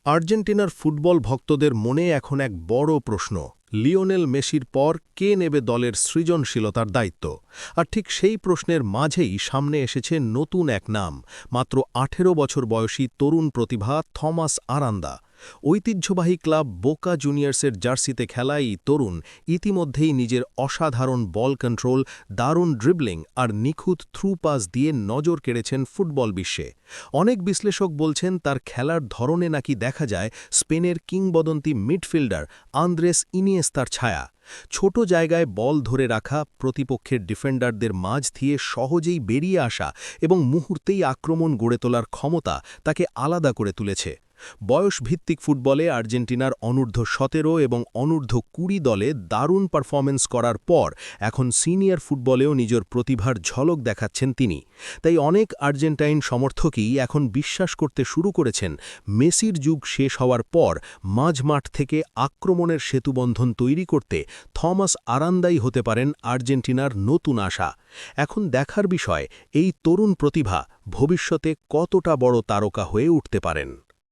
আর্জেন্টিনার ফুটবল ভক্তদের মনে এখন এক বড় প্রশ্ন, লিওনেল মেসির পর কে নেবে দলের সৃজনশীলতার দায়িত্ব। আর ঠিক সেই প্রশ্নের মাঝেই সামনে এসেছে নতুন এক নাম, মাত্র ১৮ বছর বয়সী তরুণ প্রতিভা থমাস আরান্দা। ঐতিহ্যবাহী ক্লাব বোকা জুনিয়র্সের জার্সিতে খেলা এই তরুণ ইতিমধ্যেই নিজের অসাধারণ বল কন্ট্রোল, দারুণ ড্রিবলিং আর নিখুঁত থ্রু পাস দিয়ে নজর কেড়েছেন ফুটবল বিশ্বে। অনেক বিশ্লেষক বলছেন তার খেলার ধরনে নাকি দেখা যায় স্পেনের কিংবদন্তি মিডফিল্ডার আন্দ্রেস ইনিয়েস্তার ছায়া। ছোট জায়গায় বল ধরে রাখা, প্রতিপক্ষের ডিফেন্ডারদের মাঝ দিয়ে সহজেই বেরিয়ে আসা এবং মুহূর্তেই আক্রমণ গড়ে তোলার ক্ষমতা তাকে আলাদা করে তুলেছে। বয়সভিত্তিক ফুটবলে আর্জেন্টিনার অনূর্ধ্ব-১৭ এবং অনূর্ধ্ব-২০ দলে দারুণ পারফরম্যান্স করার পর এখন সিনিয়র ফুটবলেও নিজের প্রতিভার ঝলক দেখাচ্ছেন তিনি। তাই অনেক আর্জেন্টাইন সমর্থকই এখন বিশ্বাস করতে শুরু করেছেন মেসির যুগ শেষ হওয়ার পর মাঝমাঠ থেকে আক্রমণের সেতুবন্ধন তৈরি করতে থমাস আরান্দাই হতে পারেন আর্জেন্টিনার নতুন আশা। এখন দেখার বিষয় এই তরুণ প্রতিভা ভবিষ্যতে কতটা বড় তারকা হয়ে উঠতে পারেন।